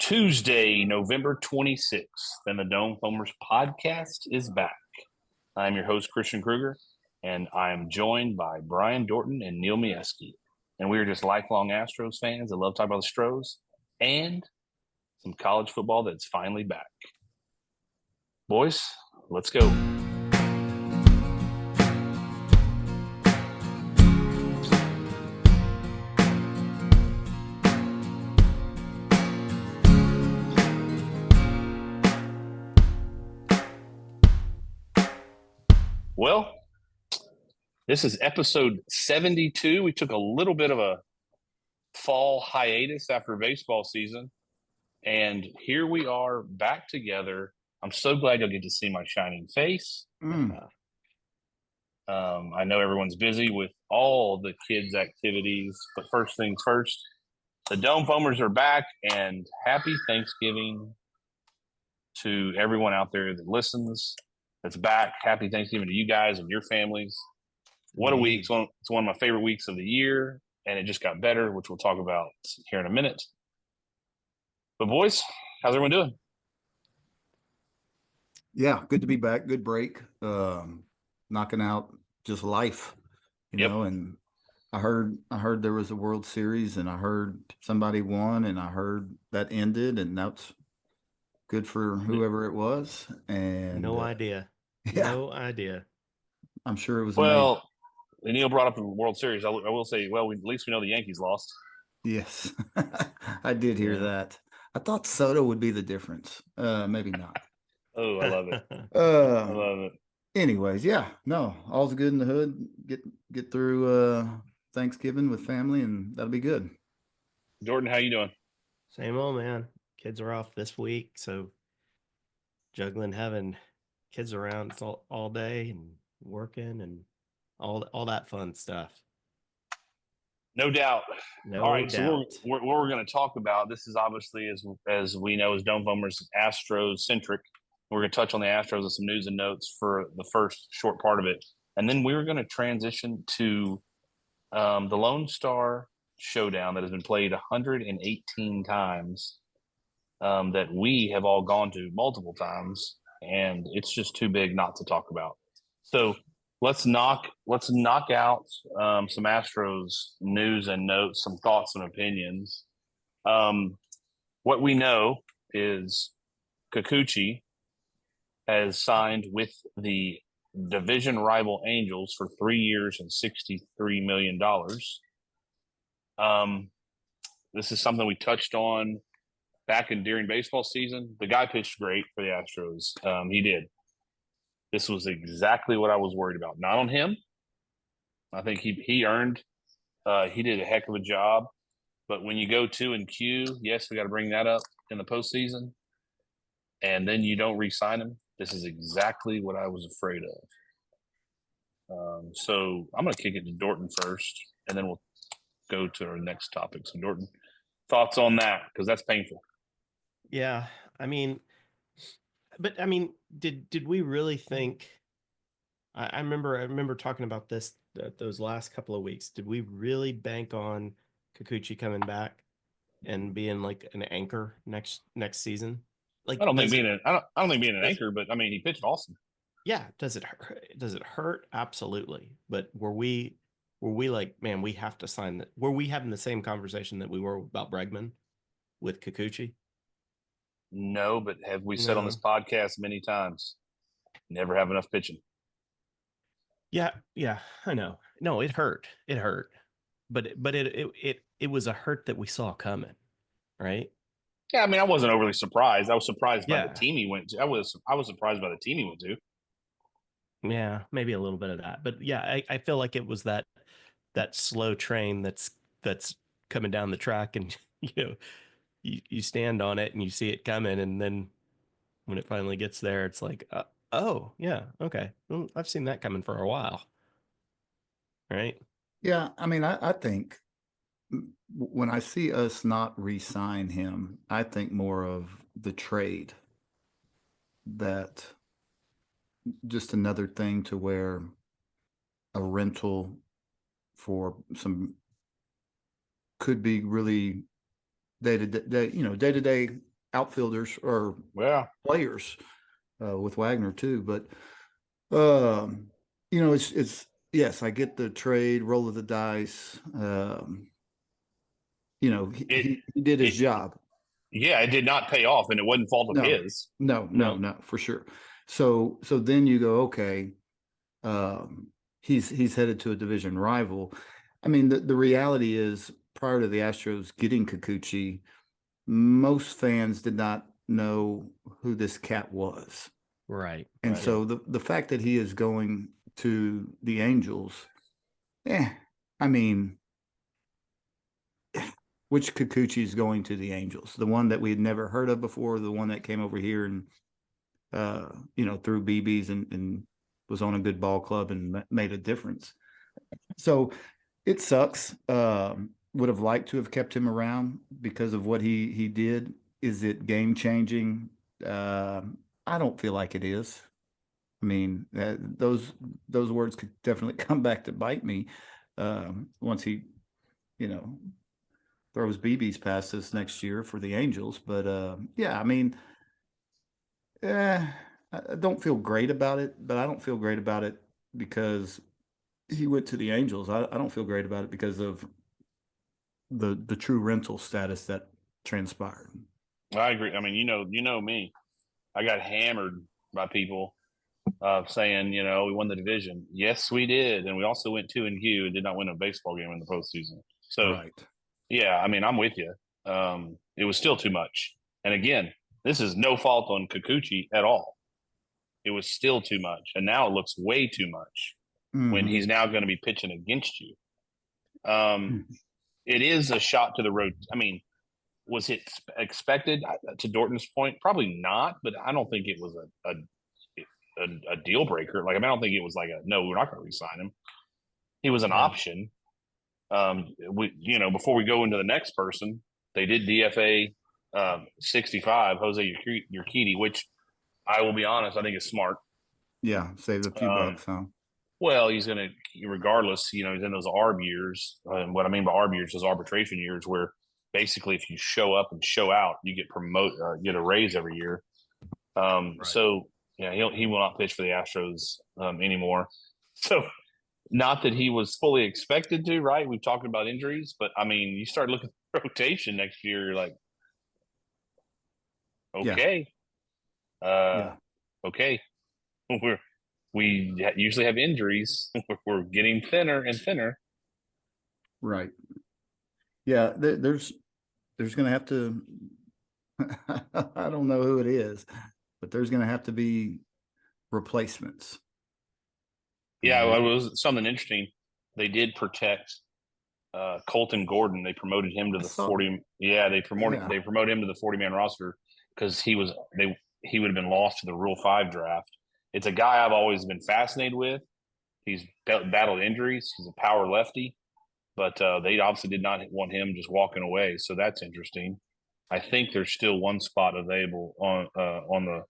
Tuesday, November 26th, and the Dome Foamers podcast is back. I'm your host, Christian Kruger, and I am joined by Brian Dorton and Neil Mieski. And we are just lifelong Astros fans that love talking about the Stros and some college football that's finally back. Boys, let's go. Well, this is episode 72. We took a little bit of a fall hiatus after baseball season, and here we are back together. I'm so glad you'll get to see my shining face. I know everyone's busy with all the kids' activities, but first things first, the Dome Foamers are back, and happy Thanksgiving to everyone out there that listens. That's back. Happy Thanksgiving to you guys and your families. What a week. It's one of my favorite weeks of the year, and it just got better, which we'll talk about here in a minute. But boys, how's everyone doing? Yeah, good to be back. Good break. Knocking out just life, know, and I heard there was a World Series, and I heard somebody won, and I heard that ended, and that's good for whoever it was. And no idea. Yeah. No idea. I'm sure it was amazing. Neil brought up the World Series. I will say, at least we know the Yankees lost. Yes, I did hear that. I thought Soto would be the difference. Maybe not. Oh, I love it. I love it. Anyways, yeah, no, all's good in the hood. Get through Thanksgiving with family, and that'll be good. Jordan, how you doing? Same old, man. Kids are off this week, so juggling having kids around all day and working and all that fun stuff. No doubt. All right, so what we're going to talk about, this is obviously, as we know, as Dome Foamers, Astros-centric. We're going to touch on the Astros and some news and notes for the first short part of it. And then we're going to transition to the Lone Star Showdown that has been played 118 times, that we have all gone to multiple times, and it's just too big not to talk about. So let's knock out some Astros news and notes, some thoughts and opinions. What we know is Kikuchi has signed with the division rival Angels for 3 years and $63 million. This is something we touched on back during baseball season. The guy pitched great for the Astros. He did. This was exactly what I was worried about. Not on him. I think he earned. He did a heck of a job. But when you go 2-Q, yes, we got to bring that up in the postseason, and then you don't re-sign him. This is exactly what I was afraid of. So I'm going to kick it to Dorton first, and then we'll go to our next topic. So Dorton, thoughts on that? Because that's painful. Yeah, did we really think? I remember talking about this those last couple of weeks. Did we really bank on Kikuchi coming back and being like an anchor next season? Like, I don't think being an anchor, but I mean, he pitched awesome. Yeah, does it hurt? Does it hurt? Absolutely. But were we like, man, we have to sign that? Were we having the same conversation that we were about Bregman with Kikuchi? No, but have we said on this podcast many times, never have enough pitching? Yeah, I know. No, it hurt. It hurt. But it was a hurt that we saw coming, right? Yeah, I mean, I wasn't overly surprised. I was surprised by the team he went to. I was surprised by the team he went to. Yeah, maybe a little bit of that. But yeah, I feel like it was that slow train that's coming down the track, and you stand on it and you see it coming, and then when it finally gets there, it's like, oh yeah, okay, well, I've seen that coming for a while, right? Yeah, I mean, I think when I see us not re-sign him, I think more of the trade. That just another thing to where a rental for some could be really day to day outfielders or players with Wagner too. But it's yes, I get the trade, roll of the dice. He did his job. Yeah, it did not pay off, and it wasn't fault of his. No, for sure. So then you go, okay, he's headed to a division rival. I mean, the reality is, prior to the Astros getting Kikuchi, most fans did not know who this cat was. Right. And so the fact that he is going to the Angels, I mean, which Kikuchi is going to the Angels? The one that we had never heard of before, the one that came over here and threw BBs and was on a good ball club and made a difference. So it sucks. Would have liked to have kept him around because of what he did. Is it game changing? I don't feel like it is. I mean, those words could definitely come back to bite me once he, throws BBs past us next year for the Angels. But I mean, I don't feel great about it. But I don't feel great about it because he went to the Angels. I don't feel great about it because of the true rental status that transpired. I agree. I mean, you know me. I got hammered by people saying, we won the division. Yes, we did, and we also went 2-2 and did not win a baseball game in the postseason. So, right. Yeah, I mean, I'm with you. It was still too much. And again, this is no fault on Kikuchi at all. It was still too much, and now it looks way too much when he's now going to be pitching against you. It is a shot to the road. I mean, was it expected? To Dorton's point, probably not. But I don't think it was a deal breaker. Like, I mean, I don't think it was like no, we're not going to re-sign him. He was an option. Before we go into the next person, they did DFA 65 Jose Urquidy, which I will be honest, I think is smart. Yeah, save a few bucks, huh? Well, he's going to, regardless, he's in those ARB years. And what I mean by ARB years is arbitration years, where basically if you show up and show out, you get get a raise every year. Right. So, yeah, he will not pitch for the Astros anymore. So, not that he was fully expected to, right? We've talked about injuries, but I mean, you start looking at the rotation next year, you're like, okay. Okay. We usually have injuries. We're getting thinner and thinner. Right. Yeah, there's going to have to, I don't know who it is, but there's going to have to be replacements. Yeah, well, it was something interesting. They did protect Colton Gordon. They promoted him to the 40. Yeah, they promoted him to the 40-man roster because he would have been lost to the Rule 5 draft. It's a guy I've always been fascinated with. He's battled injuries. He's a power lefty, but they obviously did not want him just walking away. So that's interesting. I think there's still one spot available on the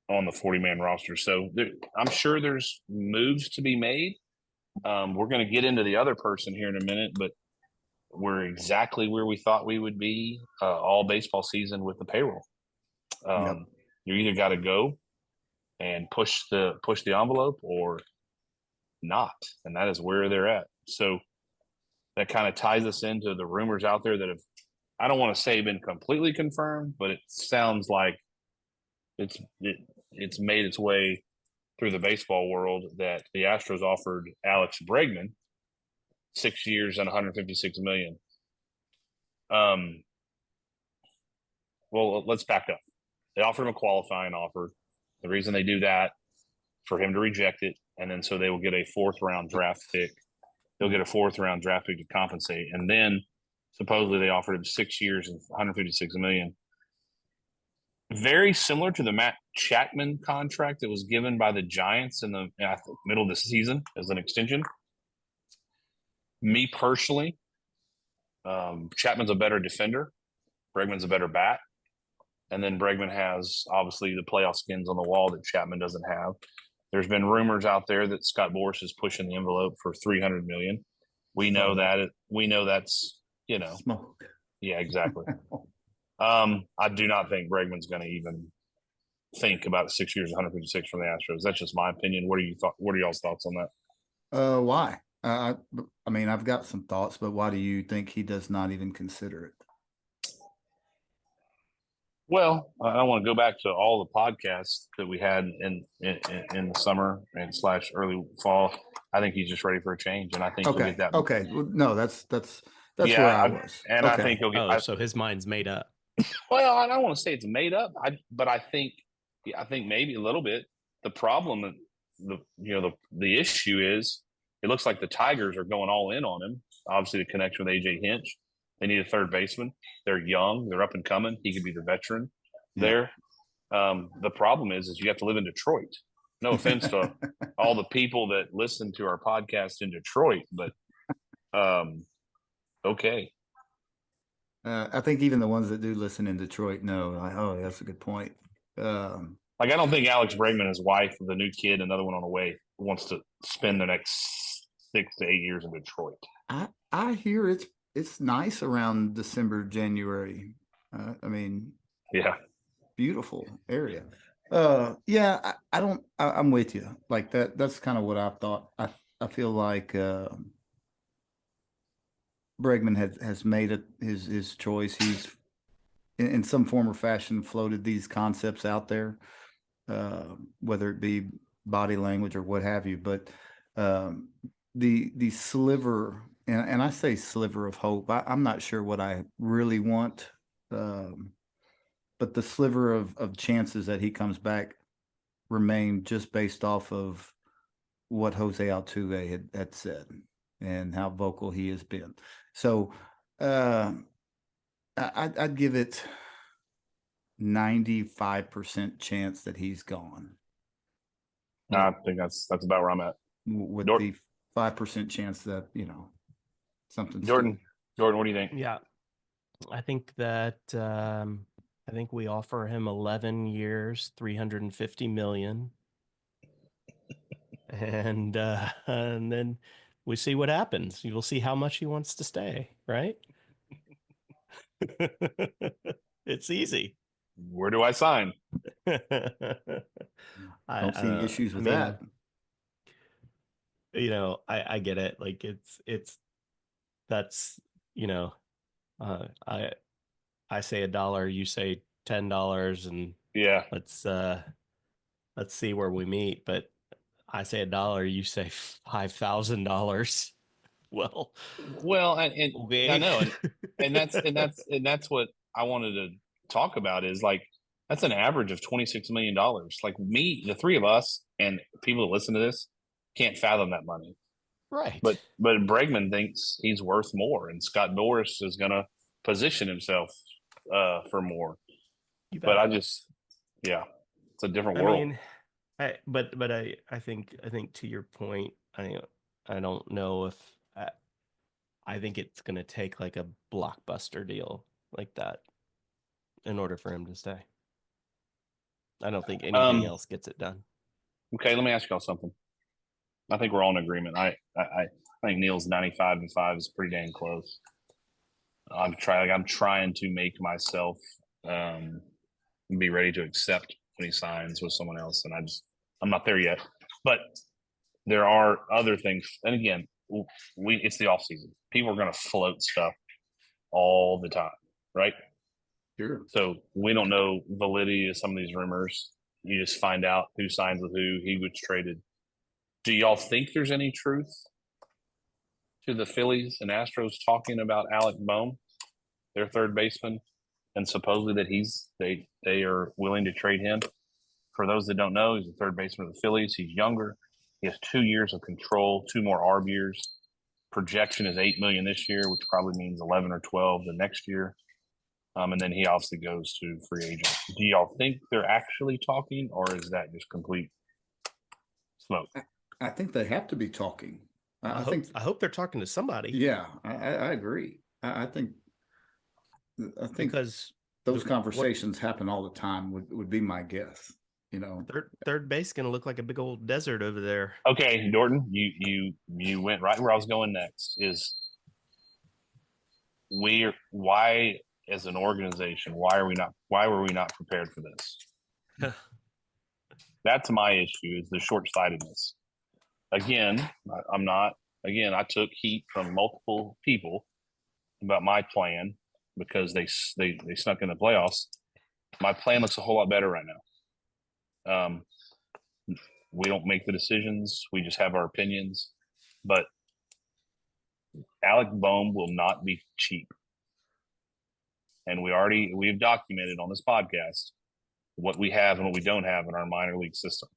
40-man roster. So I'm sure there's moves to be made. We're going to get into the other person here in a minute, but we're exactly where we thought we would be all baseball season with the payroll. You either got to go and push the envelope or not, and that is where they're at. So that kind of ties us into the rumors out there that have, I don't want to say been completely confirmed, but it sounds like it's made its way through the baseball world that the Astros offered Alex Bregman 6 years and $156 million. Well, let's back up. They offered him a qualifying offer. The reason they do that, for him to reject it, and then so they will get a 4th-round draft pick. They'll get a 4th-round draft pick to compensate, and then supposedly they offered him 6 years and $156 million. Very similar to the Matt Chapman contract that was given by the Giants in the middle of the season as an extension. Me personally, Chapman's a better defender. Bregman's a better bat. And then Bregman has, obviously, the playoff skins on the wall that Chapman doesn't have. There's been rumors out there that Scott Boras is pushing the envelope for $300 million. We know that. We know that's, smoke. Yeah, exactly. I do not think Bregman's going to even think about 6 years, 156 from the Astros. That's just my opinion. What are y'all's thoughts on that? Why? I mean, I've got some thoughts, but why do you think he does not even consider it? Well, I want to go back to all the podcasts that we had in the summer and / early fall. I think he's just ready for a change, and I think he'll get that. Okay, well, no, that's where I was, and okay. I think he'll get. So his mind's made up. Well, I don't want to say it's made up, but I think maybe a little bit. The problem, the issue is, it looks like the Tigers are going all in on him. Obviously, the connection with AJ Hinch. They need a third baseman. They're young. They're up and coming. He could be the veteran there. The problem is you have to live in Detroit. No offense to all the people that listen to our podcast in Detroit, but okay. I think even the ones that do listen in Detroit know, like, oh, that's a good point. I don't think Alex Bregman, his wife, the new kid, another one on the way, wants to spend the next 6 to 8 years in Detroit. I hear it's nice around December, January. I mean, yeah, beautiful area. Yeah, I'm with you. Like that. That's kind of what I thought. I feel like Bregman has made his choice. He's in some form or fashion floated these concepts out there, whether it be body language or what have you. But the sliver, and I say sliver of hope, I'm not sure what I really want, but the sliver of chances that he comes back remain just based off of what Jose Altuve had said and how vocal he has been. So I'd give it 95% chance that he's gone. I think that's about where I'm at. With the 5% chance that, something. Jordan, what do you think? Yeah, I think that I think we offer him 11 years, $350 million, and then we see what happens. You will see how much he wants to stay, right? It's easy. Where do I sign? I don't see issues with that. I get it. Like that's I say $1, you say $10, and yeah, let's see where we meet. But I say $1, you say $5,000. Well, and okay. I know, and that's what I wanted to talk about is like that's an average of $26 million. Like the three of us, and people that listen to this can't fathom that money, right? But Bregman thinks he's worth more, and Scott Boras is going to position himself for more. But it's a different world. Mean, I think to your point, I don't know if I think it's going to take like a blockbuster deal like that in order for him to stay. I don't think anything else gets it done. Okay, let me ask y'all something. I think we're all in agreement. I think Neil's 95-5 is pretty dang close. I'm trying to make myself be ready to accept when he signs with someone else, and I'm not there yet. But there are other things, and again, it's the off season. People are going to float stuff all the time, right? Sure. So we don't know validity of some of these rumors. You just find out who signs with who, he was traded. Do y'all think there's any truth to the Phillies and Astros talking about Alec Bohm, their third baseman, and supposedly that they are willing to trade him? For those that don't know, he's the third baseman of the Phillies. He's younger. He has 2 years of control, 2 more ARB years. Projection is $8 million this year, which probably means 11 or 12 the next year. And then he obviously goes to free agent. Do y'all think they're actually talking, or is that just complete smoke? I think they have to be talking. I hope they're talking to somebody. Yeah, I agree. I think because those conversations happen all the time would be my guess. Third base going to look like a big old desert over there. Okay, Jordan, you went right where I was going next. Why as an organization, why were we not prepared for this? That's my issue, is the short-sightedness. Again, I took heat from multiple people about my plan because they snuck in the playoffs. My plan looks a whole lot better right now. We don't make the decisions. We just have our opinions. But Alec Bohm will not be cheap. And we've documented on this podcast what we have and what we don't have in our minor league system.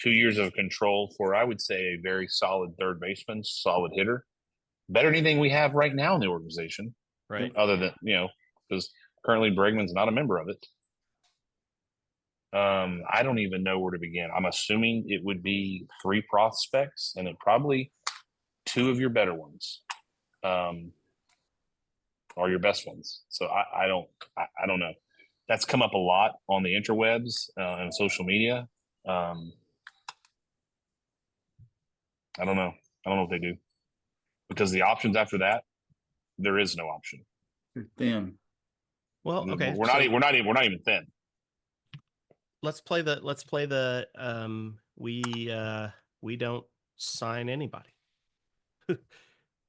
2 years of control for, I would say, a very solid third baseman, solid hitter. Better than anything we have right now in the organization. Right. Other than, because currently Bregman's not a member of it. I don't even know where to begin. I'm assuming it would be 3 prospects and probably 2 of your better ones, or your best ones. So I don't know. That's come up a lot on the interwebs and social media. I don't know. I don't know what they do, because the options after that, there is no option. You're thin. Well, okay. We're not even thin. Let's play the we don't sign anybody.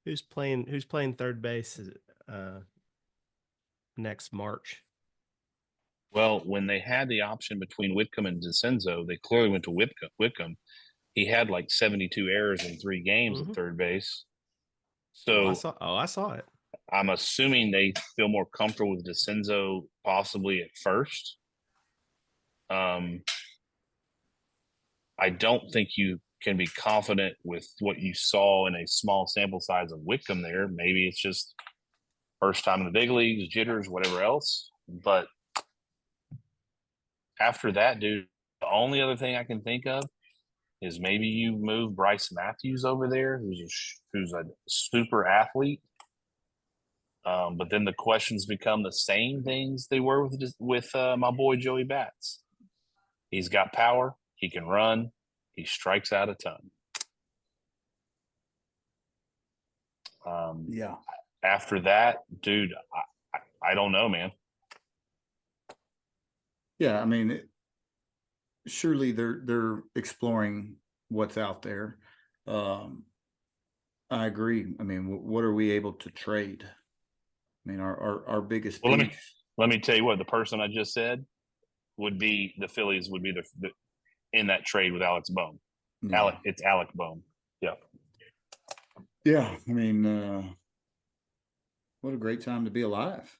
Who's playing third base next March? Well, when they had the option between Whitcomb and DeCenzo, they clearly went to Whitcomb. He had like 72 errors in 3 games at third base. So I saw it. I'm assuming they feel more comfortable with DeCenzo possibly at first. I don't think you can be confident with what you saw in a small sample size of Whitcomb there. Maybe it's just first time in the big leagues, jitters, whatever else. But after that, dude, the only other thing I can think of is maybe you move Bryce Matthews over there, who's a super athlete. But then the questions become the same things they were with my boy Joey Bats. He's got power. He can run. He strikes out a ton. Yeah. After that, dude, I don't know, man. Yeah, I mean, surely they're exploring what's out there. I agree. I mean, what are we able to trade? I mean, our biggest. Well, let me tell you what, the person I just said would be the Phillies would be the in that trade with Alex Bohm. Yeah. It's Alec Bohm. Yeah. Yeah. I mean, what a great time to be alive.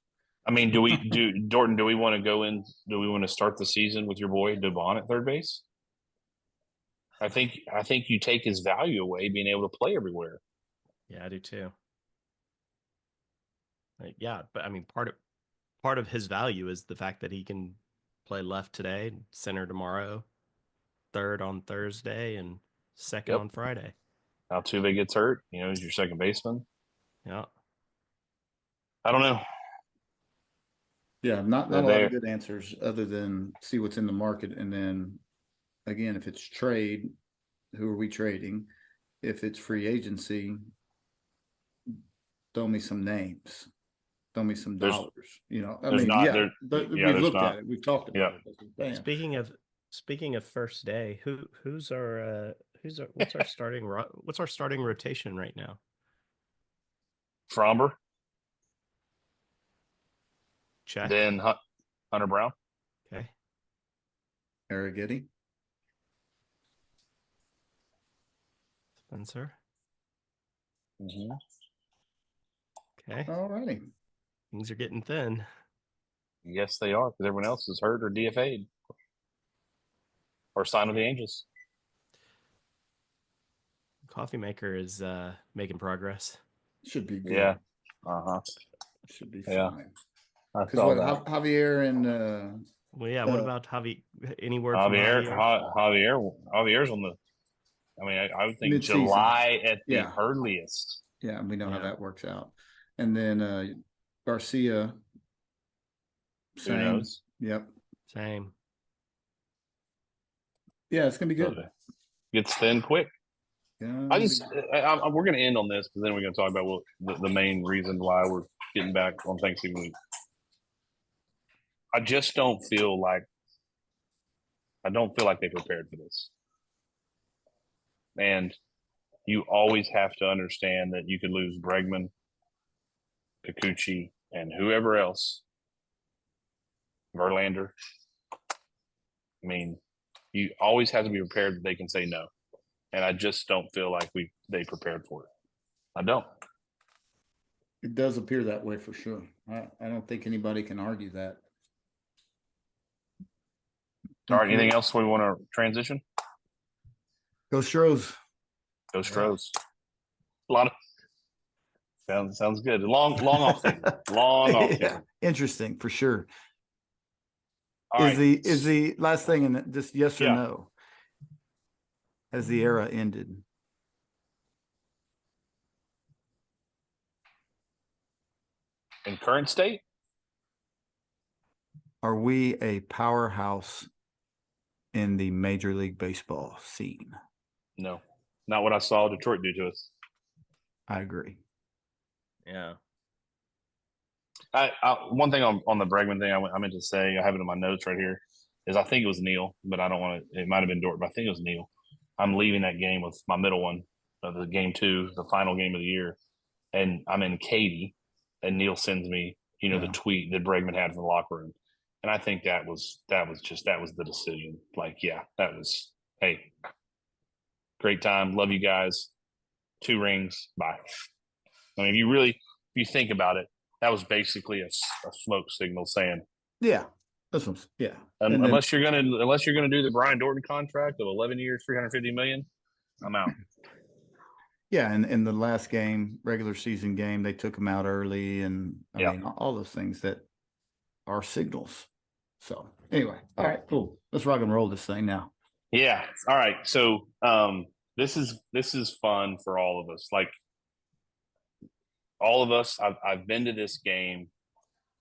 I mean, Dorton, do we want to go in? Do we want to start the season with your boy Devon at third base? I think you take his value away being able to play everywhere. Yeah, I do too. Yeah, but I mean, part of his value is the fact that he can play left today, center tomorrow, third on Thursday, and second on Friday. Altuve gets hurt, he's your second baseman. Yeah. I don't know. Yeah, not a lot of good answers other than see what's in the market. And then, again, if it's trade, who are we trading? If it's free agency, throw me some names. Throw me some dollars. We've looked at it. We've talked about it. Speaking of first day, what's our starting rotation right now? Fromber. Check. Then Hunter Brown. Okay. Arrighetti. Spencer. Mm-hmm. Okay. All righty. Things are getting thin. Yes, they are, because everyone else is hurt or DFA'd or signed with the Angels. Coffee maker is making progress. Should be good. Yeah. Uh-huh. Should be yeah. fine. Because Javier and what about Javi? Any word Javier? from Javier? Javier's on the. I mean, I would think mid-season. July at the earliest. Yeah, we know how that works out. And then Garcia. Who knows? Yep. Same. Yeah, it's gonna be good. So gets thin quick. we're going to end on this, because then we're going to talk about the main reason why we're getting back on Thanksgiving week. I just don't feel like they prepared for this. And you always have to understand that you could lose Bregman, Kikuchi, and whoever else, Verlander. I mean, you always have to be prepared that they can say no. And I just don't feel like they prepared for it. I don't. It does appear that way for sure. I don't think anybody can argue that. All right, anything else we want to transition? Go Stros. Go Stros. A lot of sounds good. Long off season. Long off season. Interesting for sure. All is the last thing, and just yes or no? Has the era ended? In current state? Are we a powerhouse in the Major League Baseball scene? No, not what I saw Detroit do to us. I agree. Yeah. One thing on the Bregman thing I meant to say, I have it in my notes right here, is I think it was Neil, but I don't want to. It might have been Dort, but I think it was Neil. I'm leaving that game with my middle one, the game 2, the final game of the year, and I'm in Katy, and Neil sends me, the tweet that Bregman had from the locker room, and I think that was the decision. Like, that was, hey, great time, love you guys, 2 rings, bye. I mean, if you think about it, that was basically a smoke signal saying, unless you're gonna do the Brian Dorton contract of 11 years, $350 million, I'm out. Yeah, and in the last game, regular season game, they took him out early, and I mean, all those things that are signals. So anyway, all right, cool. Let's rock and roll this thing now. Yeah. All right. So this is fun for all of us. Like, all of us, I've been to this game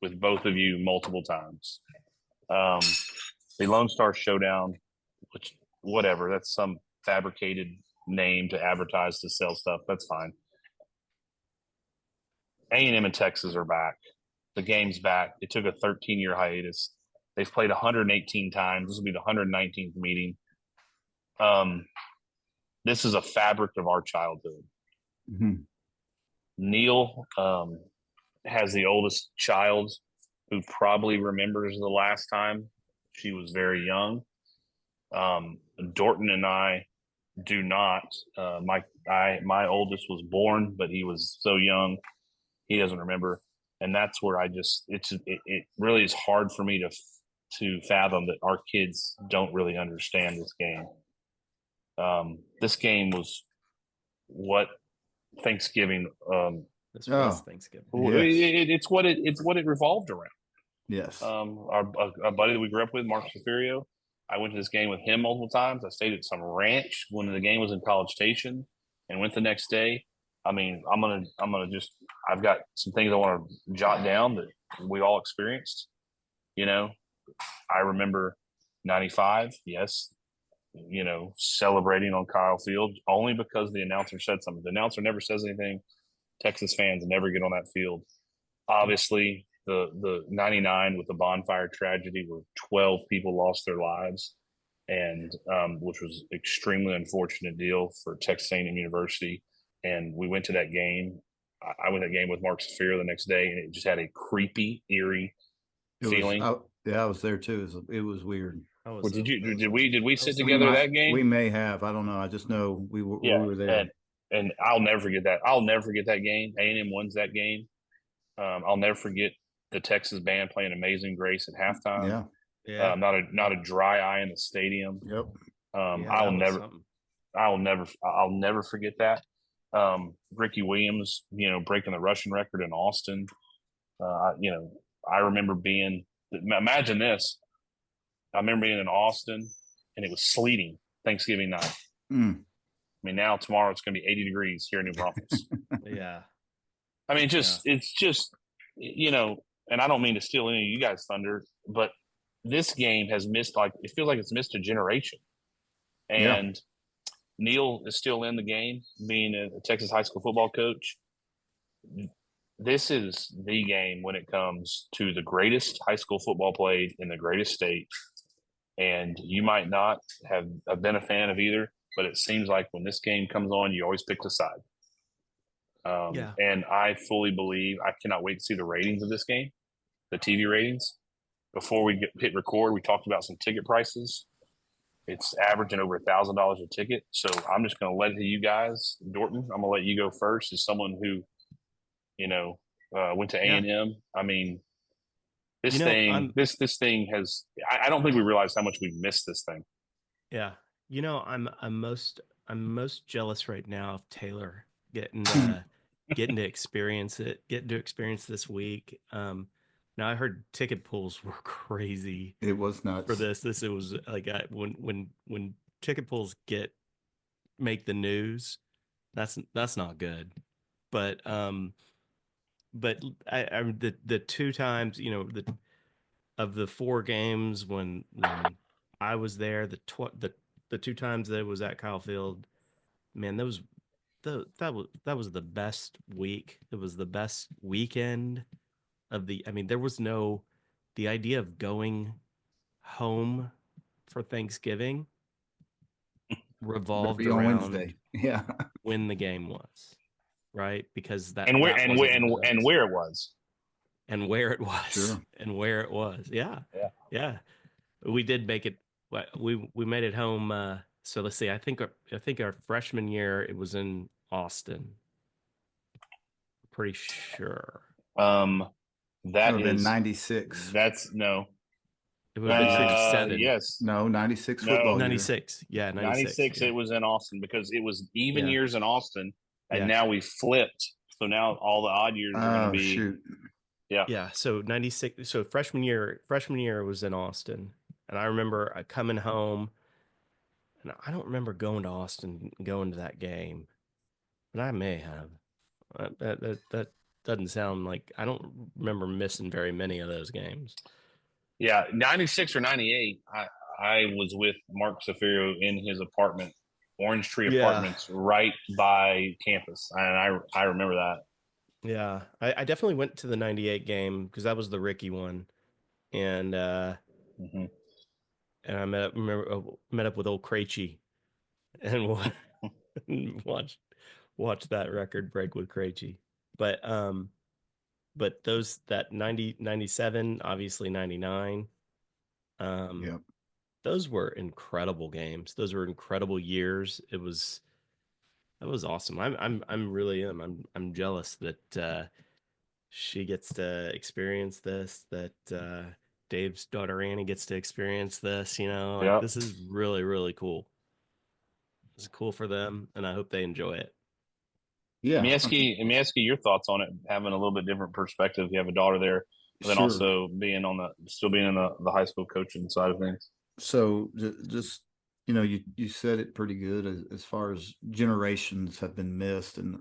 with both of you multiple times. The Lone Star Showdown, which, whatever, that's some fabricated name to advertise, to sell stuff. That's fine. A&M and Texas are back. The game's back. It took a 13-year hiatus. They've played 118 times. This will be the 119th meeting. This is a fabric of our childhood. Mm-hmm. Neil has the oldest child who probably remembers the last time she was very young. Dorton and I do not. My oldest was born, but he was so young he doesn't remember, and that's where it really is hard for me to fathom that our kids don't really understand this game. This game was what Thanksgiving. This was Thanksgiving. Yes. It's what it revolved around. Yes. Our buddy that we grew up with, Mark Porfirio, I went to this game with him multiple times. I stayed at some ranch when the game was in College Station, and went the next day. I mean, I've got some things I want to jot down that we all experienced. I remember 95. Yes. Celebrating on Kyle Field only because the announcer said something. The announcer never says anything. Texas fans never get on that field. Obviously, the 99 with the bonfire tragedy where 12 people lost their lives, and which was extremely unfortunate deal for Texas A&M University. And we went to that game. I went to that game with Mark Safier the next day, and it just had a creepy, eerie feeling. I was there too. It was weird. Did we sit together that game? We may have. I don't know. I just know we were there. And I'll never forget that. I'll never forget that game. A&M wins that game. I'll never forget the Texas band playing Amazing Grace at halftime. Yeah. Not a dry eye in the stadium. Yep. I'll never forget that. Ricky Williams, breaking the rushing record in Austin. I remember imagine this. I remember being in Austin, and it was sleeting Thanksgiving night. I mean, now tomorrow it's going to be 80 degrees here in New Braunfels. Yeah. I mean, it's just, and I don't mean to steal any of you guys' thunder, but this game has missed, it feels like it's missed a generation. And Neil is still in the game, being a Texas high school football coach. This is the game when it comes to the greatest high school football played in the greatest state. And you might not have been a fan of either, but it seems like when this game comes on, you always pick a side. And I fully believe, I cannot wait to see the ratings of this game, the TV ratings. Before we hit record, we talked about some ticket prices. It's averaging over $1,000 a ticket. So I'm just going to let it to you guys. Dorton, I'm going to let you go first as someone who, went to A&M. I mean, this thing has, I don't think we realize how much we missed this thing. Yeah. I'm most jealous right now of Taylor getting to experience it, getting to experience this week. Now I heard ticket pools were crazy. It was nuts for this. It was like when ticket pools make the news, that's not good. But the two times, of the four games when I was there, the two times that it was at Kyle Field, man, that was the best week. It was the best weekend there was the idea of going home for Thanksgiving revolved around Wednesday. Yeah. when the game was, right? Because where it was. And where it was. Sure. And where it was. Yeah. We did make it. We made it home. So let's see. I think our freshman year it was in Austin. Pretty sure. That is 96. That's no. It would have been 97. Yes. No, 96 football 96. Year. Yeah, 96. Yeah. It was in Austin because it was even years in Austin, and now we flipped. So now all the odd years are going to be. Shoot. Yeah. Yeah. So 96. So freshman year was in Austin, and I remember coming home, and I don't remember going to Austin, going to that game, but I may have. That doesn't sound like, I don't remember missing very many of those games. Yeah, 96 or 98, I was with Mark Safario in his apartment, Orange Tree Apartments, right by campus, and I remember that. Yeah, I definitely went to the 98 game because that was the Ricky one, and and I met up with old Krejci, and watched that record break with Krejci. But that 90, 97, obviously 99. Those were incredible games. Those were incredible years. That was awesome. I'm jealous that she gets to experience this, that Dave's daughter Annie gets to experience this, This is really, really cool. It's cool for them, and I hope they enjoy it. Yeah. Let me ask you your thoughts on it, having a little bit different perspective. You have a daughter there, but then also being in the high school coaching side of things. So just, you said it pretty good as far as generations have been missed. And,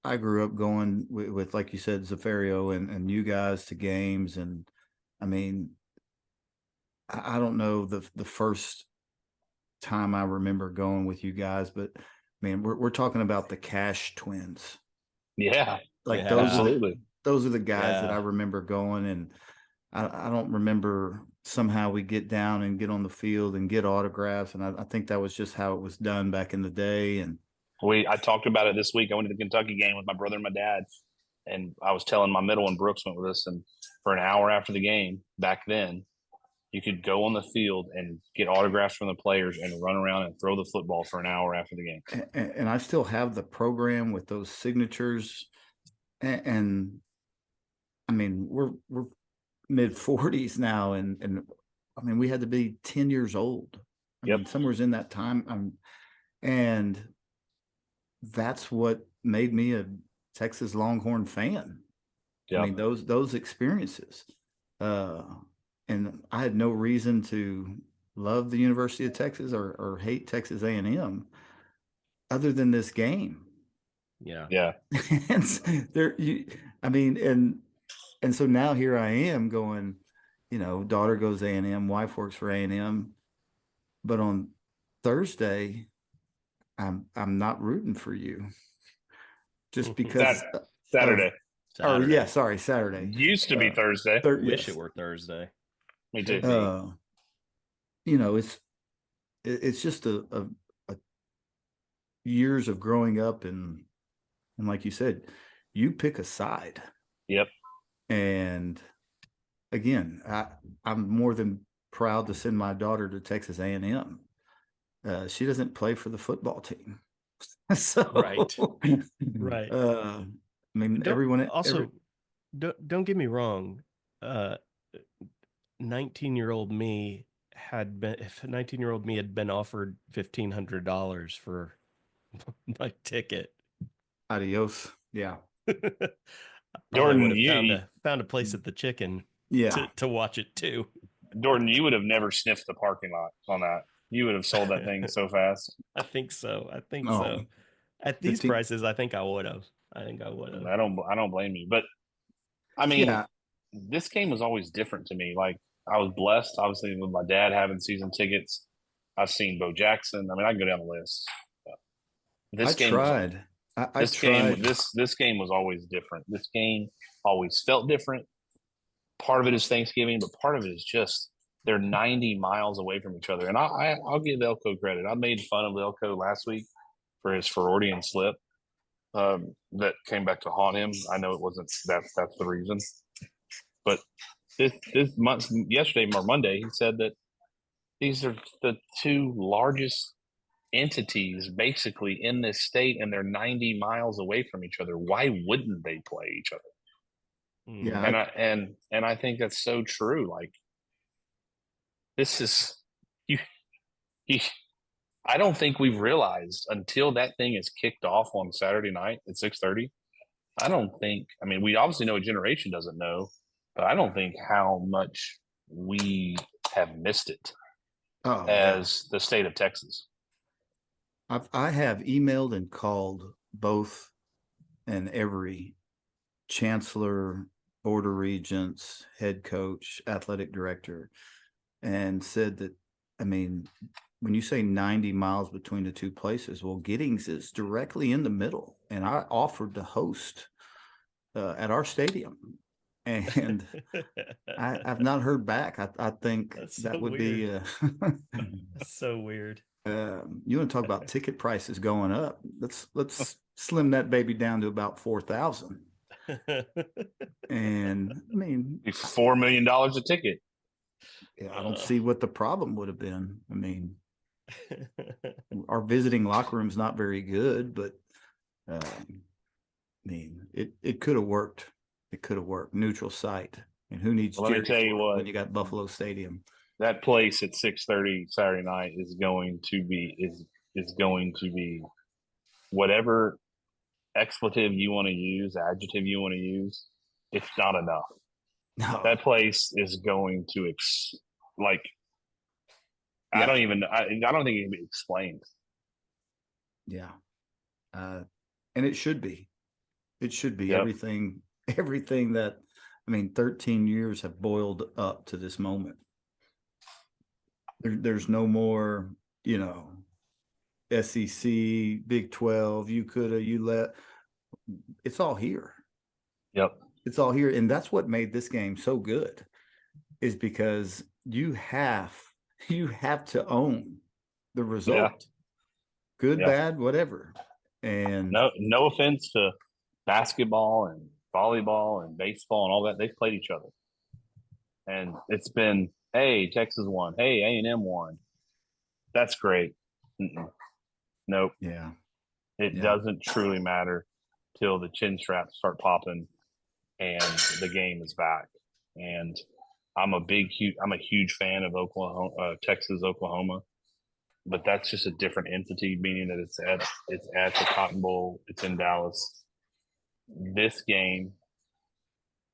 I grew up going with, like you said, Zafario and you guys to games. And I mean, I don't know the first time I remember going with you guys, but man, we're talking about the Cash twins. Yeah. Like absolutely. Those are the guys that I remember going, and I don't remember somehow we get down and get on the field and get autographs. And I think that was just how it was done back in the day. And I talked about it this week. I went to the Kentucky game with my brother and my dad, and I was telling my middle one, Brooks, went with us, and for an hour after the game back then, you could go on the field and get autographs from the players and run around and throw the football for an hour after the game. And I still have the program with those signatures. And I mean, we're mid 40s now. And I mean, we had to be 10 years old. I mean, somewhere's in that time. And that's what made me a Texas Longhorn fan. I mean, those experiences. And I had no reason to love the University of Texas or hate Texas A&M other than this game. Yeah. And and so now here I am going, daughter goes A&M, wife works for A&M, but on Thursday, I'm not rooting for you, just because. Saturday. Saturday. Used to be Thursday. Wish it were Thursday. Me too. It's just a years of growing up, and like you said, you pick a side. Yep. And again, I'm more than proud to send my daughter to Texas A&M. She doesn't play for the football team. So right. I mean, don't get me wrong. 19-year-old me had been offered $1,500 for my ticket. Adios. Yeah. Jordan, would have found a place at the Chicken to watch it too. Jordan, you would have never sniffed the parking lot on that. You would have sold that thing so fast. I think so. At these prices, I think I would have. I don't blame you. But I mean, this game was always different to me. Like, I was blessed, obviously, with my dad having season tickets. I've seen Bo Jackson. I mean, I can go down the list. This game was always different. This game always felt different. Part of it is Thanksgiving, but part of it is just they're 90 miles away from each other. And I'll give Elko credit. I made fun of Elko last week for his Freudian slip that came back to haunt him. I know it wasn't that's the reason. But this month, yesterday or Monday, he said that these are the two largest entities basically in this state, and they're 90 miles away from each other. Why wouldn't they play each other? Yeah. And I think that's so true. Like, this is you I don't think we've realized until that thing is kicked off on Saturday night at 6:30. We obviously know a generation doesn't know, but I don't think how much we have missed it as the state of Texas. I have emailed and called both and every chancellor, board of regents, head coach, athletic director, and said that, I mean, when you say 90 miles between the two places, well, Giddings is directly in the middle, and I offered to host at our stadium, and I've not heard back. I think that would be that's so weird. You want to talk about ticket prices going up? Let's slim that baby down to about 4,000. And I mean, $4 million a ticket. Yeah, I don't see what the problem would have been. I mean, our visiting locker room's not very good, but I mean, it could have worked. It could have worked. Neutral site. And who needs? Let me tell you what. When you got Buffalo Stadium, that place at 6:30 Saturday night is going to be whatever expletive you want to use, adjective you want to use. It's not enough. No. That place is going to I don't think it can be explained. Yeah. And it should be. It should be. Yep. Everything that, 13 years have boiled up to this moment. There's no more, SEC, Big 12, it's all here. Yep. It's all here. And that's what made this game so good, is because you have to own the result. Yeah. Good, bad, whatever. And no offense to basketball and volleyball and baseball and all that. They've played each other. And it's been, hey, Texas won. Hey, A&M won. That's great. Nope. Yeah. It doesn't truly matter till the chin straps start popping and the game is back. And I'm a huge fan of Texas, Oklahoma, but that's just a different entity, meaning that it's at the Cotton Bowl. It's in Dallas. This game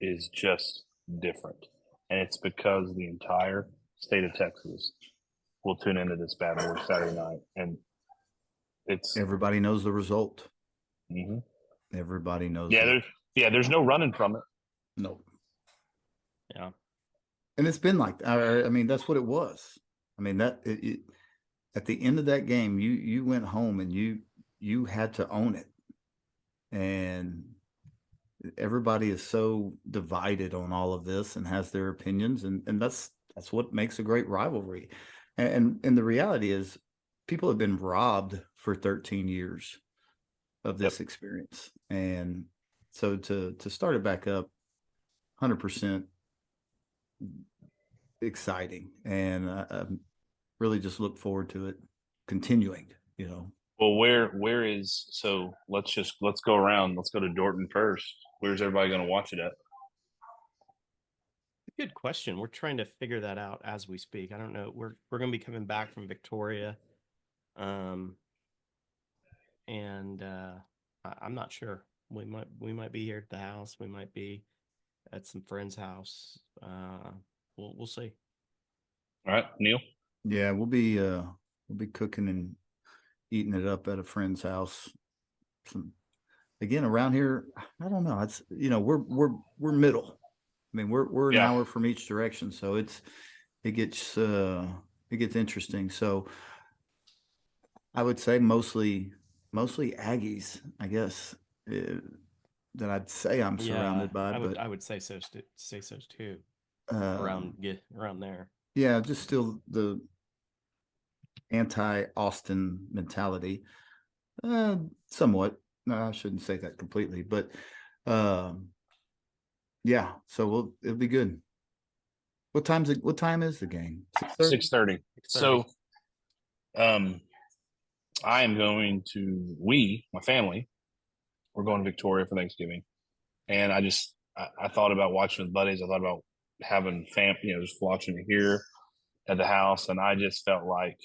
is just different, and it's because the entire state of Texas will tune into this bad boy Saturday night, and everybody knows the result. Mm-hmm. Everybody knows. There's no running from it. No. Yeah. And it's been like that. That's what it was. at the end of that game, you went home and you had to own it. And everybody is so divided on all of this and has their opinions, and that's what makes a great rivalry. And the reality is, people have been robbed for 13 years of this experience, and so to start it back up, 100% exciting, and I really just look forward to it continuing. Well, where is, so let's go around. Let's go to Dorton first. Where's everybody going to watch it at? Good question. We're trying to figure that out as we speak. I don't know. We're going to be coming back from Victoria, and I'm not sure. We might be here at the house. We might be at some friend's house. We'll see. All right, Neil. Yeah, we'll be cooking and eating it up at a friend's house. Again, around here, I don't know. It's we're middle. I mean, we're an hour from each direction, so it gets interesting. So I would say mostly Aggies, I guess, that I'd say I'm surrounded by. I would say so too. Around there. Yeah, just still the anti-Austin mentality, somewhat. No, I shouldn't say that completely, but yeah. So it'll be good. What time is the game? 6:30. So, I am going to. My family, we're going to Victoria for Thanksgiving, and I thought about watching with buddies. I thought about having just watching it here at the house, and I just felt like,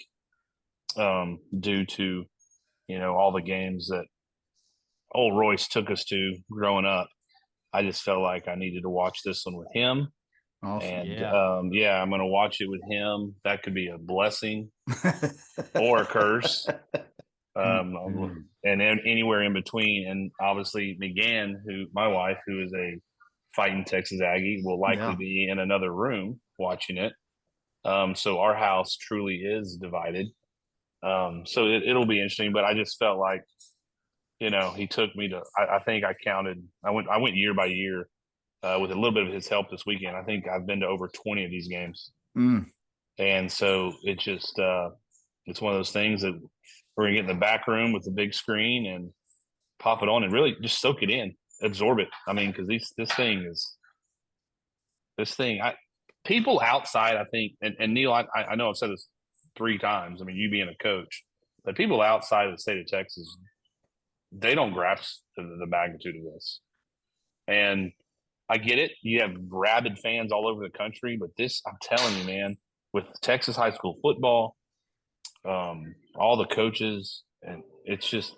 due to all the games that old Royce took us to growing up, I just felt like I needed to watch this one with him. Awesome. And I'm going to watch it with him. That could be a blessing or a curse, and anywhere in between. And obviously, McGann, my wife, who is a fighting Texas Aggie, will likely be in another room watching it. So our house truly is divided. So it'll be interesting. But I just felt like, he took me to. I think I counted. I went year by year. With a little bit of his help this weekend, I think I've been to over 20 of these games. And so it just, it's one of those things that we're going to get in the back room with the big screen and pop it on and really just soak it in, absorb it. I mean, because people outside, I think, and Neil, I know I've said this 3 times. I mean, you being a coach, but people outside of the state of Texas, they don't grasp the magnitude of this. And I get it. You have rabid fans all over the country, but this, I'm telling you, man, with Texas high school football, all the coaches, and it's just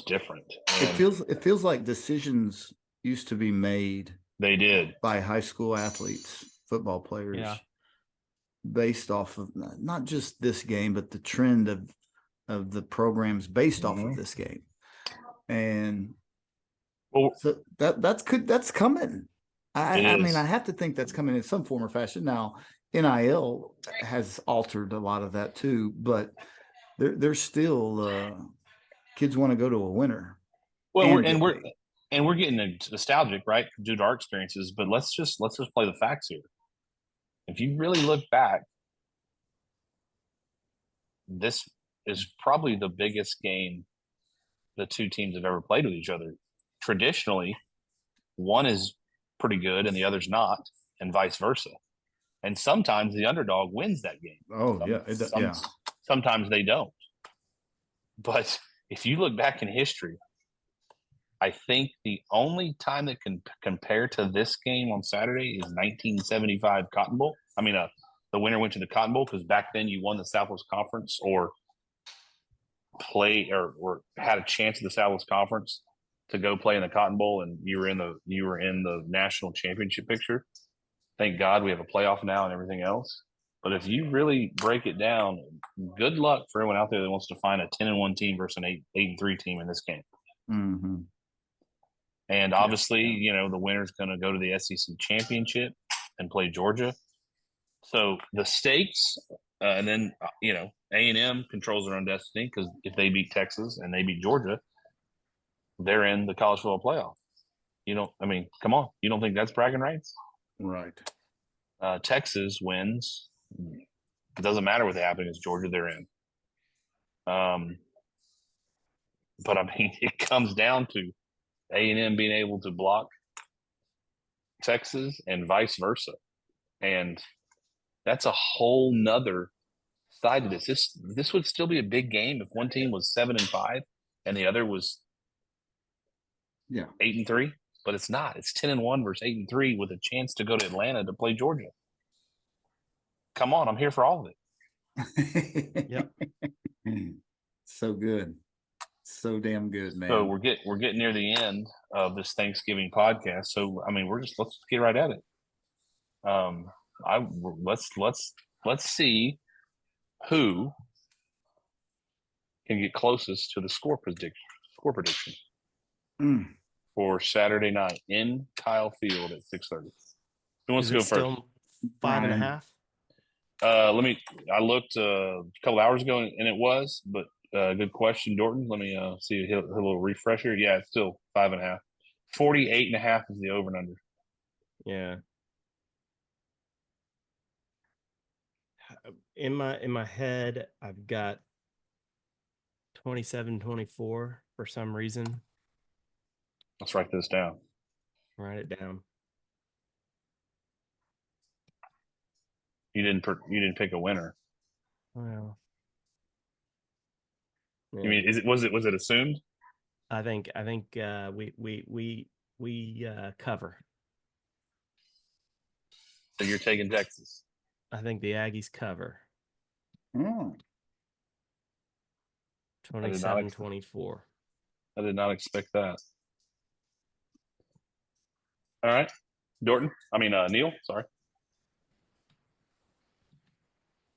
different. And it feels like decisions used to be made. They did by high school athletes, football players, based off of not just this game, but the trend of the programs based off of this game. And so that's coming. I mean, I have to think that's coming in some form or fashion. Now, NIL has altered a lot of that too, but there's still kids want to go to a winner. Well, we're getting nostalgic, right, due to our experiences. But let's just play the facts here. If you really look back, this is probably the biggest game the 2 teams have ever played with each other. Traditionally, one is pretty good and the other's not, and vice versa. And sometimes the underdog wins that game. Sometimes they don't. But if you look back in history, I think the only time that can compare to this game on Saturday is 1975 Cotton Bowl. I mean, the winner went to the Cotton Bowl because back then you won the Southwest Conference or had a chance at the Southwest Conference to go play in the Cotton Bowl, and you were in the national championship picture. Thank God we have a playoff now and everything else. But if you really break it down, good luck for everyone out there that wants to find a 10-1 team versus an 8-3 team in this game. Mm-hmm. And obviously, the winner's going to go to the SEC championship and play Georgia. So the stakes And then, A&M controls their own destiny because if they beat Texas and they beat Georgia, they're in the college football playoff. Come on. You don't think that's bragging rights? Right. Texas wins. It doesn't matter what happened against Georgia, they're in. But it comes down to A&M being able to block Texas and vice versa. And that's a whole nother side of this. This would still be a big game if one team was 7-5 and the other was 8-3. But it's not. It's 10-1 versus 8-3 with a chance to go to Atlanta to play Georgia. Come on, I'm here for all of it. Yep. So good. So damn good, man. So we're getting near the end of this Thanksgiving podcast. So let's get right at it. Let's see who can get closest to the score prediction for Saturday night in Kyle Field at 6:30. Who wants to go first? Still 5.5. I looked a couple hours ago and it was, but good question, Dorton. Let me see a little refresher. Yeah, it's still 5.5. 48.5 is the over and under. Yeah. In my head, I've got 27-24 for some reason. Let's write this down. Write it down. You didn't pick a winner. Well, yeah. You mean was it assumed? I think we cover. So you're taking Texas. I think the Aggies cover. 27-24. I did not expect that. All right. Dorton. Neil, sorry.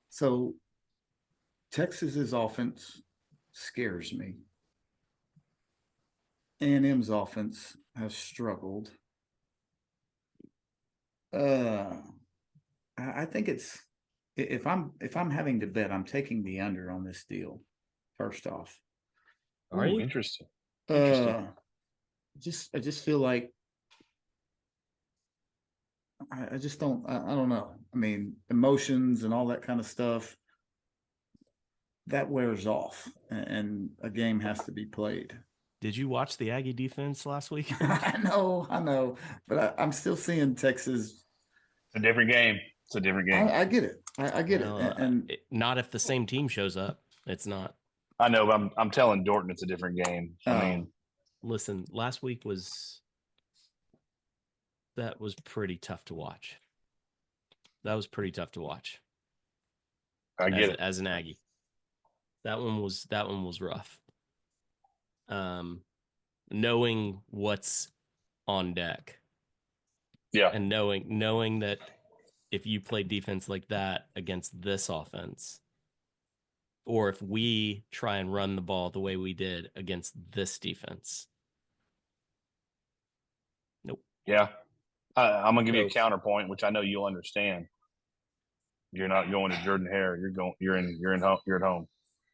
So Texas's offense scares me. A&M's offense has struggled. I think it's if I'm having to bet, I'm taking the under on this deal. First off, are you interesting? I just feel like I just don't. I don't know. Emotions and all that kind of stuff that wears off, and a game has to be played. Did you watch the Aggie defense last week? I know, but I'm still seeing Texas. It's a different game. I get it. I get it. And not if the same team shows up. It's not. I know, but I'm telling Dorton it's a different game. Listen, last week was pretty tough to watch. That was pretty tough to watch. I get it as an Aggie. That one was rough. Knowing what's on deck. Yeah. And knowing that if you play defense like that against this offense, or if we try and run the ball the way we did against this defense. Nope. Yeah. I'm gonna give you a counterpoint, which I know you'll understand. You're not going to Jordan Hare. You're at home.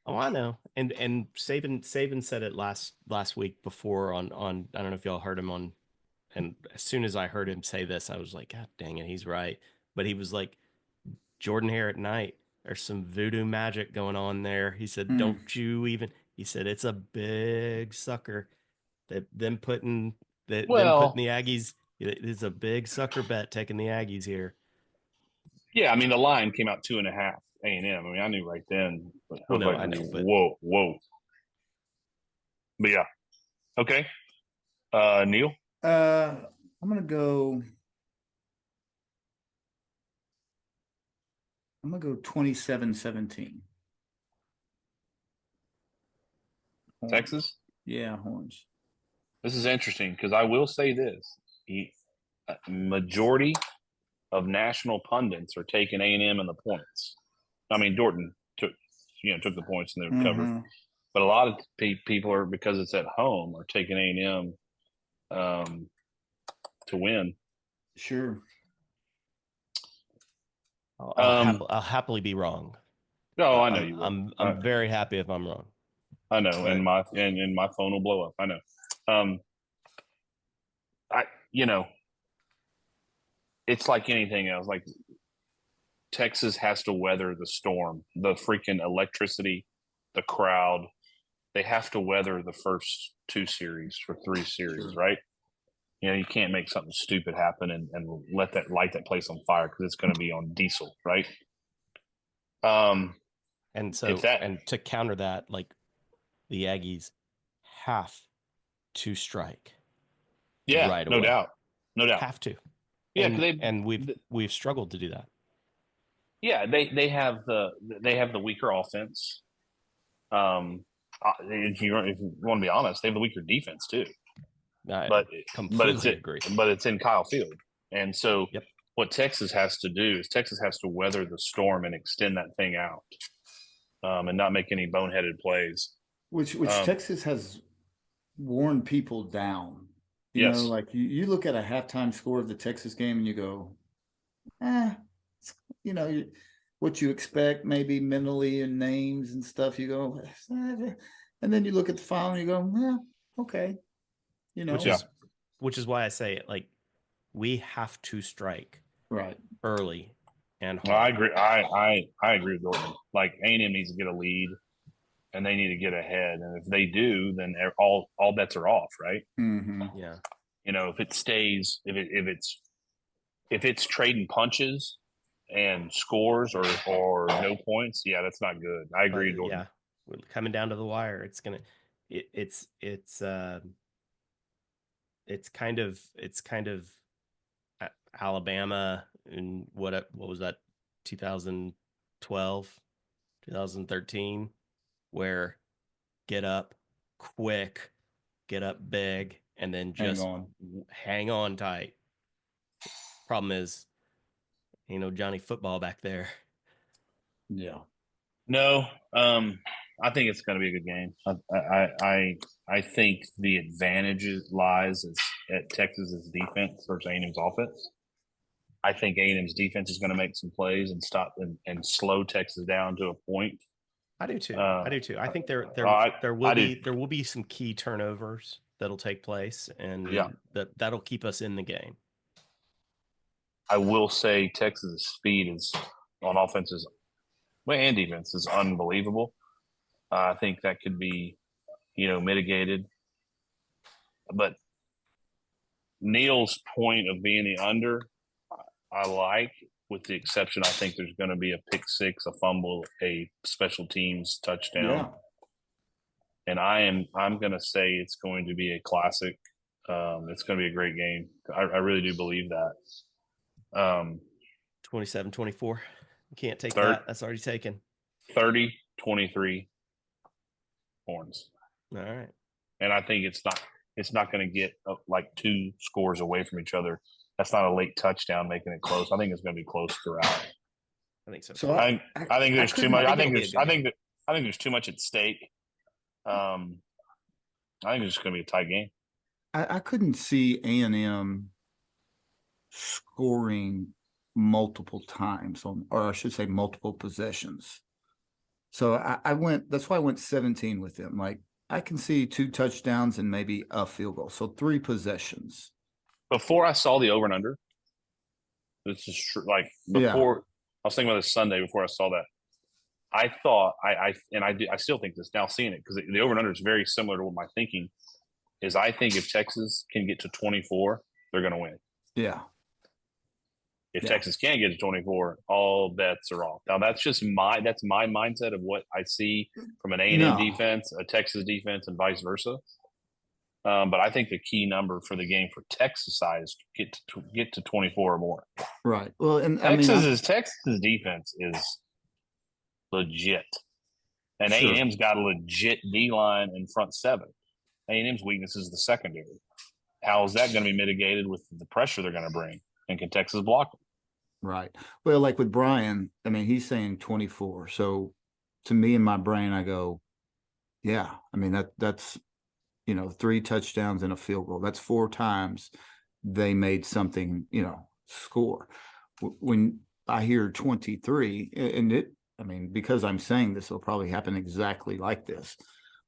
Oh, I know. And Saban said it last week before on I don't know if y'all heard him on, and as soon as I heard him say this, I was like, God dang it, he's right. But he was like, Jordan Hare at night, there's some voodoo magic going on there. He said, don't you even, he said, it's a big sucker. Them putting the Aggies, it's a big sucker bet taking the Aggies here. Yeah, the line came out 2.5 A&M. I knew right then. I know, but whoa. But yeah, okay. Neil, I'm gonna go 27-17. Texas. Yeah, Horns. This is interesting because I will say this: majority of national pundits are taking A&M in the points. Dorton took the points and they were covered, but a lot of people are, because it's at home, are taking A&M to win. Sure. I'll happily be wrong. Oh, I know you will. I'm very happy if I'm wrong. I know, right. and my phone will blow up. I know. It's like anything else. Like Texas has to weather the storm, the freaking electricity, the crowd. They have to weather the first 2 series or 3 series, right? You can't make something stupid happen and light that place on fire because it's going to be on diesel, right? And so and to counter that, like the Aggies have to strike. Yeah, right no away. doubt. Have to. Yeah, and we've struggled to do that. Yeah, they have the weaker offense. If you want to be honest, they have the weaker defense too. But it's in Kyle Field, and so what Texas has to do is Texas has to weather the storm and extend that thing out, and not make any boneheaded plays. Which Texas has worn people down. You know, like you look at a halftime score of the Texas game and you go, what you expect maybe mentally and names and stuff. You go, and then you look at the final and you go, okay. Which is why I say it, like we have to strike early and hard. Well, I agree. I agree with Gordon. Like A&M needs to get a lead, and they need to get ahead. And if they do, then all bets are off, right? Mm-hmm. Yeah. If it stays, if it's trading punches and scores or no points, that's not good. I agree, Gordon. Yeah, coming down to the wire, it's kind of Alabama in what was that 2012, 2013, where get up quick, get up big, and then just hang on tight. Problem is, Johnny Football back there. Yeah. No, I think it's going to be a good game. I think the advantage lies at Texas's defense versus A&M's offense. I think A&M's defense is going to make some plays and stop and slow Texas down to a point. I do too. I think there will be some key turnovers that'll take place, and that'll keep us in the game. I will say Texas' speed is on offense and defense is unbelievable. I think that could be, mitigated. But Neal's point of being the under, I like, with the exception, I think there's going to be a pick six, a fumble, a special teams touchdown. Yeah. And I'm going to say it's going to be a classic. It's going to be a great game. I really do believe that. 27-24. You can't take that. That's already taken. 30-23 Horns. All right. And I think it's not going to get like 2 scores away from each other. That's not a late touchdown making it close. I think it's going to be close throughout. I think so. So I think there's too much. I think there's too much at stake. I think it's going to be a tight game. I couldn't see A&M scoring multiple times or I should say multiple possessions. So that's why I went 17 with them. Like I can see 2 touchdowns and maybe a field goal. So 3 possessions. Before I saw the over and under, this is true. Like before, I was thinking about this Sunday before I saw that. I thought I still think this now seeing it because the over and under is very similar to what my thinking is. I think if Texas can get to 24, they're going to win. Yeah. If Texas can't get to 24, all bets are off. Now that's my mindset of what I see from an A&M defense, a Texas defense, and vice versa. But I think the key number for the game for Texas side is to get to 24 or more. Right. Well, and Texas defense is legit, and A&M's got a legit D line in front 7. A&M's weakness is the secondary. How is that going to be mitigated with the pressure they're going to bring? And can Texas block them? Right. Well, like with Brian, I mean, he's saying 24. So to me in my brain, I go, yeah. I mean that's 3 touchdowns and a field goal. That's 4 times they made something, score. When I hear 23, and I mean, because I'm saying this will probably happen exactly like this,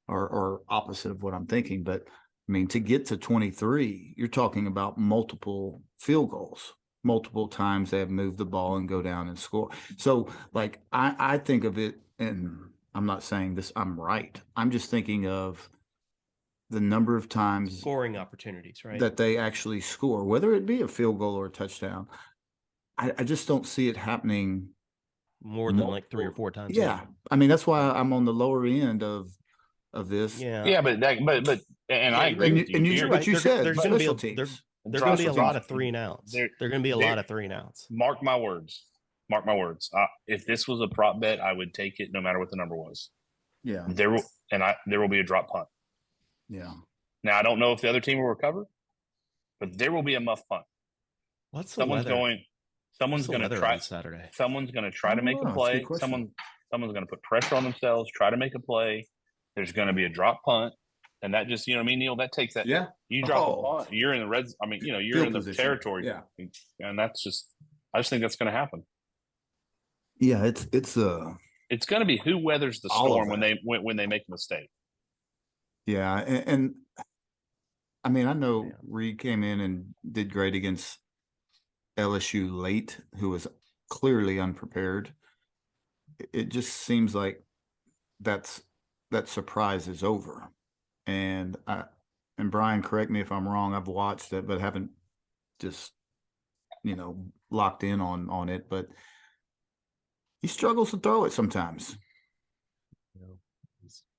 or opposite of what I'm thinking. But I mean, to get to 23, you're talking about multiple field goals. Multiple times they have moved the ball and go down and score. So, like, I think of it, and I'm not saying this, I'm right. I'm just thinking of the number of times scoring opportunities, right? that they actually score, whether it be a field goal or a touchdown. I just don't see it happening more than like 3 or 4 times. Yeah. I mean, that's why I'm on the lower end of this. Yeah, but I agree with you. But you said there's going to be there's going to be a lot of 3 and outs. There're going to be a lot of 3 and outs. Mark my words. Mark my words. If this was a prop bet, I would take it no matter what the number was. Yeah. There will be a drop punt. Yeah. Now I don't know if the other team will recover, but there will be a muff punt. What's the weather? Someone's going to try on Saturday. Someone's going to try to make a play. Someone's going to put pressure on themselves, try to make a play. There's going to be a drop punt, and that just, you know what I mean, Neil? That takes that. Yeah. You drop a punt, you're in the red. I mean, you're Field in the position. territory. Yeah. And that's just. I just think that's going to happen. Yeah, it's going to be who weathers the storm when they make a mistake. Yeah, and I mean, I know Reed came in and did great against LSU late, who was clearly unprepared. It just seems like that surprise is over. And Brian, correct me if I'm wrong, I've watched it, but haven't just, locked in on it. But he struggles to throw it sometimes.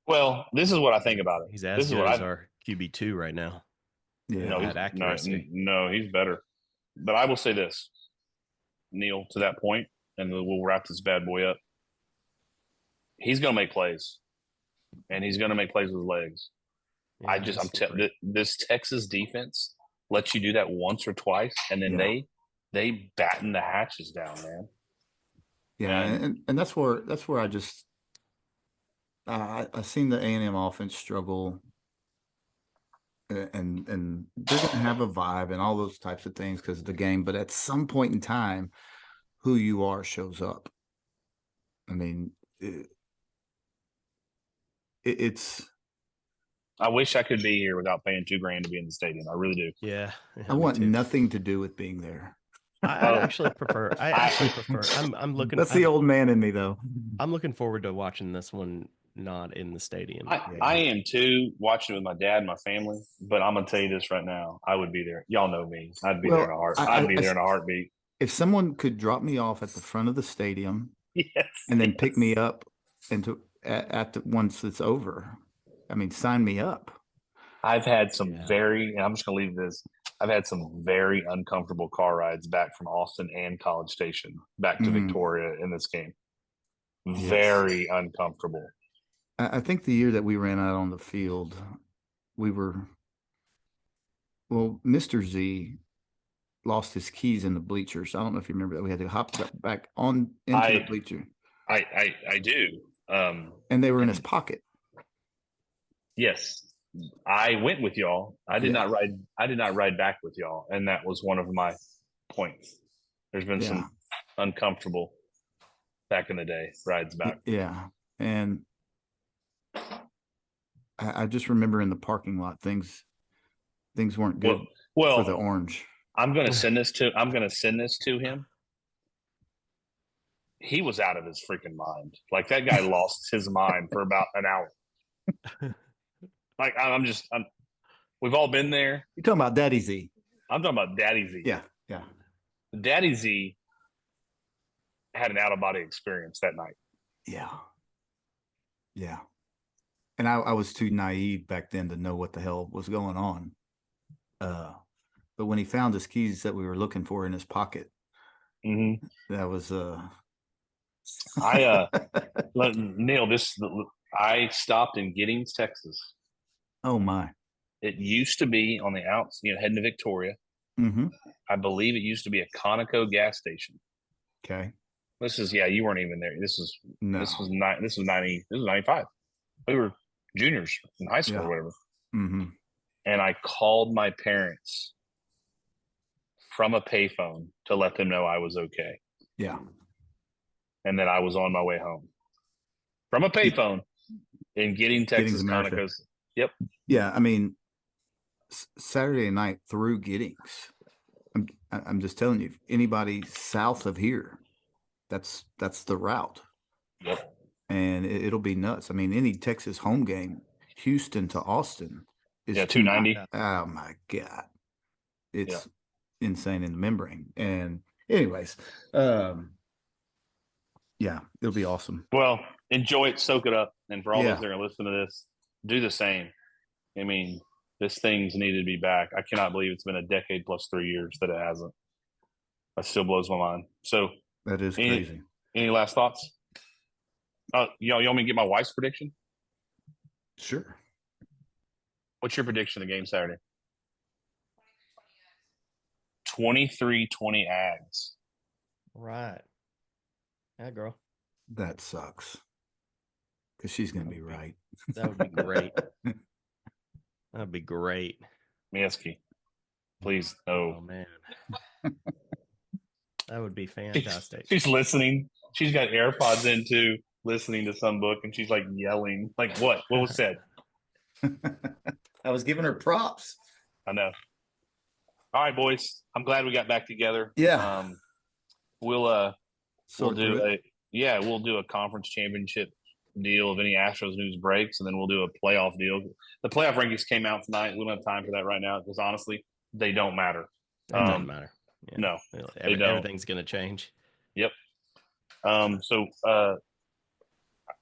Well, this is what I think about it. He's as good as our QB2 right now. Yeah, at accuracy. No, he's better. But I will say this, Neil, to that point, and we'll wrap this bad boy up. He's going to make plays, and he's going to make plays with his legs. Yeah, this Texas defense lets you do that once or twice, and then they batten the hatches down, man. Yeah, and that's where I just I seen the A&M offense struggle, and they're going to have a vibe and all those types of things because of the game. But at some point in time, who you are shows up. I mean, it's. I wish I could be here without paying $2,000 to be in the stadium. I really do. Yeah, I want nothing to do with being there. I actually prefer. I'm looking. That's the old man in me, though. I'm looking forward to watching this one not in the stadium. I am too, watching it with my dad and my family. But I'm gonna tell you this right now: I would be there. Y'all know me. I'd be there in a heartbeat. I'd be there in a heartbeat. If someone could drop me off at the front of the stadium, and then pick me up once it's over, I mean, sign me up. I've had some and I'm just gonna leave this. I've had some very uncomfortable car rides back from Austin and College Station back to Victoria in this game. Yes. Very uncomfortable. I think the year that we ran out on the field, Mr. Z lost his keys in the bleachers. I don't know if you remember that. We had to hop back into the bleacher. I do. And they were in his pocket. Yes. I went with y'all. I did not ride back with y'all, and that was one of my points. There's been some uncomfortable back in the day rides back. Yeah, and I just remember in the parking lot things weren't good for the orange. I'm going to send this to him. He was out of his freaking mind. Like, that guy lost his mind for about an hour. Like, we've all been there. You're talking about Daddy Z. I'm talking about Daddy Z. Yeah. Daddy Z had an out-of-body experience that night. Yeah. And I was too naive back then to know what the hell was going on. But when he found his keys that we were looking for in his pocket, that was Neil, I stopped in Giddings, Texas. Oh my! It used to be on the outs, heading to Victoria. I believe it used to be a Conoco gas station. Okay. This is you weren't even there. This was 95. We were juniors in high school or whatever. And I called my parents from a payphone to let them know I was okay. Yeah. and then I was on my way home from a payphone in Gidding, Texas, Conoco's. Yep. Yeah, I mean, Saturday night through Giddings. I'm just telling you, anybody south of here, that's the route. Yep. And it'll be nuts. I mean, any Texas home game, Houston to Austin is 290. Oh my God. It's insane in the membrane. And anyways, yeah, it'll be awesome. Well, enjoy it, soak it up. And for all those that are listening to this, do the same. I mean, this thing's needed to be back. I cannot believe it's been a decade plus 3 years that it hasn't. That still blows my mind. So that is crazy. Any last thoughts? You want me to get my wife's prediction? Sure. What's your prediction of the game Saturday? 23-20 Ags. Right. Yeah, girl. That sucks. Because she's going to be right. That would be great. That'd be great. Miesky, please, no. Oh, man. That would be fantastic. She's listening. She's got AirPods in, too, listening to some book, and she's, like, yelling. Like, what? What was said? I was giving her props. I know. All right, boys. I'm glad we got back together. Yeah. We'll do a conference championship deal if any Astros news breaks, and then we'll do a playoff deal. The playoff rankings came out tonight. We don't have time for that right now because honestly, they don't matter. It doesn't matter. Yeah. No, everything's going to change. Yep.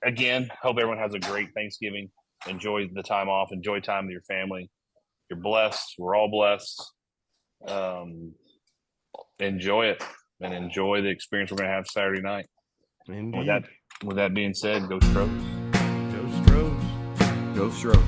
Again, hope everyone has a great Thanksgiving. Enjoy the time off. Enjoy time with your family. You're blessed. We're all blessed. Enjoy it and enjoy the experience we're going to have Saturday night. Indeed. With that being said, go Stros. Go Stros. Go Stros.